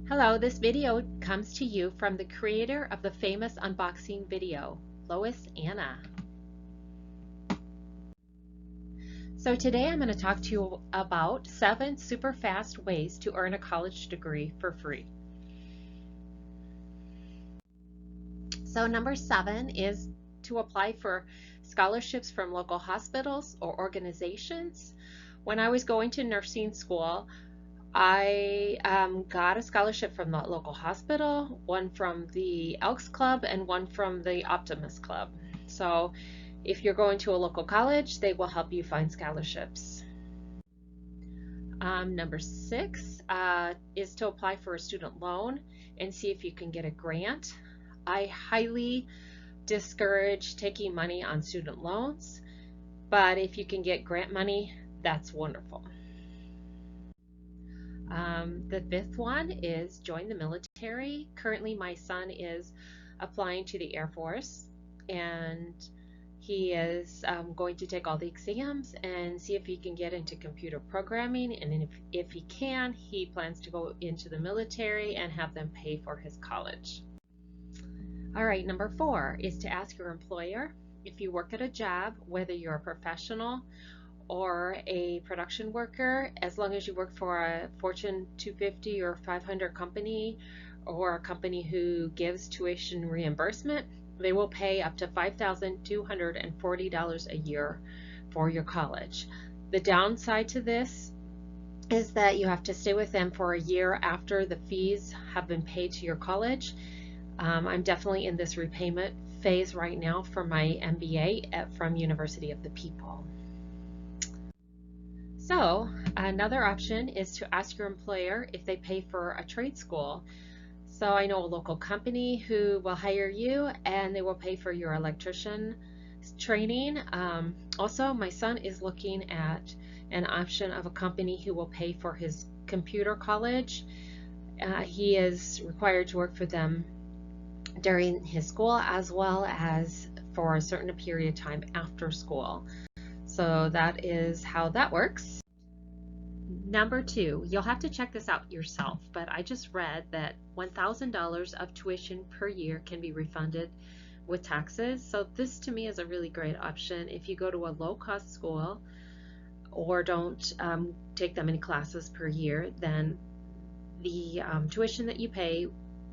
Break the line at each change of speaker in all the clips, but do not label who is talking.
Hello, this video comes to you from the creator of the famous unboxing video, Lois Anna. So today I'm going to talk to you about 7 super fast ways to earn a college degree for free. So number 7 is to apply for scholarships from local hospitals or organizations. When I was going to nursing school, I got a scholarship from the local hospital, one from the Elks Club, and one from the Optimist Club. So if you're going to a local college, they will help you find scholarships. Number 6 is to apply for a student loan and see if you can get a grant. I highly discourage taking money on student loans, but if you can get grant money, that's wonderful. The 5th one is join the military. Currently, my son is applying to the Air Force, and he is going to take all the exams and see if he can get into computer programming, and if he can, he plans to go into the military and have them pay for his college. All right, number 4 is to ask your employer if you work at a job, whether you're a professional or a production worker, as long as you work for a Fortune 250 or 500 company or a company who gives tuition reimbursement, they will pay up to $5,240 a year for your college. The downside to this is that you have to stay with them for a year after the fees have been paid to your college. I'm definitely in this repayment phase right now for my MBA from University of the People. So another option is to ask your employer if they pay for a trade school. So I know a local company who will hire you and they will pay for your electrician training. Also, my son is looking at an option of a company who will pay for his computer college. He is required to work for them during his school as well as for a certain period of time after school. So that is how that works. Number 2, you'll have to check this out yourself, but I just read that $1,000 of tuition per year can be refunded with taxes. So this to me is a really great option. If you go to a low-cost school or don't take that many classes per year, then the tuition that you pay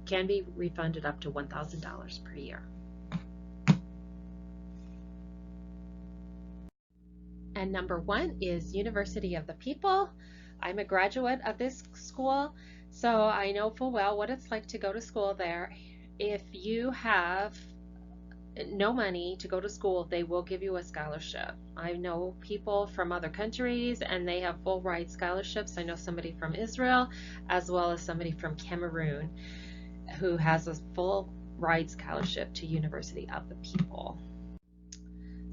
can be refunded up to $1,000 per year. And number 1 is University of the People. I'm a graduate of this school, so I know full well what it's like to go to school there. If you have no money to go to school, they will give you a scholarship. I know people from other countries and they have full ride scholarships. I know somebody from Israel as well as somebody from Cameroon who has a full ride scholarship to University of the People.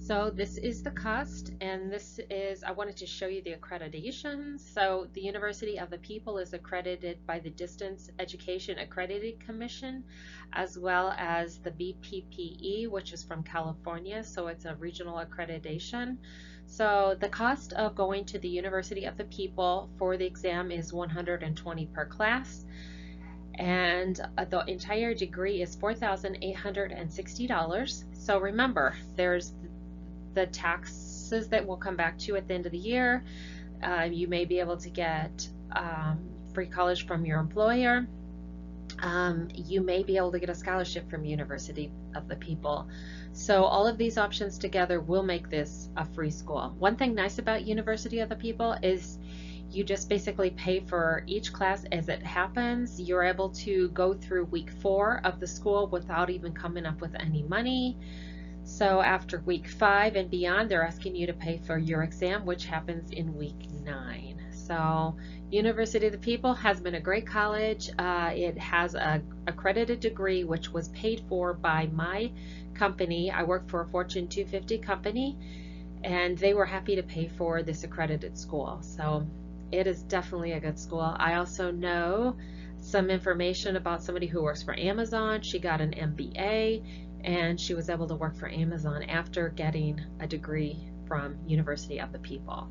So this is the cost, and this is, I wanted to show you the accreditations. So the University of the People is accredited by the Distance Education Accredited Commission, as well as the BPPE, which is from California, so it's a regional accreditation. So the cost of going to the University of the People for the exam is $120 per class, and the entire degree is $4,860. So remember, there's the taxes that will come back to you at the end of the year. You may be able to get free college from your employer. You may be able to get a scholarship from University of the People. So all of these options together will make this a free school. One thing nice about University of the People is you just basically pay for each class as it happens. You're able to go through week 4 of the school without even coming up with any money. So after week 5 and beyond, they're asking you to pay for your exam, which happens in week 9. So University of the People has been a great college. It has an accredited degree, which was paid for by my company. I work for a Fortune 250 company, and they were happy to pay for this accredited school. So it is definitely a good school. I also know some information about somebody who works for Amazon. She got an MBA, and she was able to work for Amazon after getting a degree from University of the People.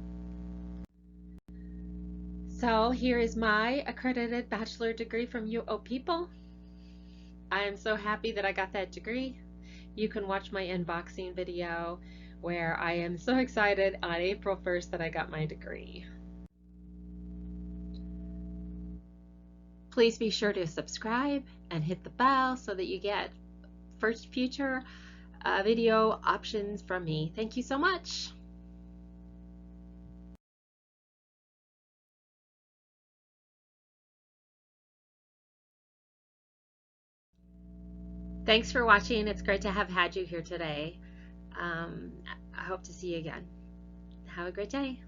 So here is my accredited bachelor degree from UO People. I am so happy that I got that degree. You can watch my unboxing video where I am so excited on April 1st that I got my degree. Please be sure to subscribe and hit the bell so that you get first future video options from me. Thank you so much. Thanks for watching. It's great to have had you here today. I hope to see you again. Have a great day.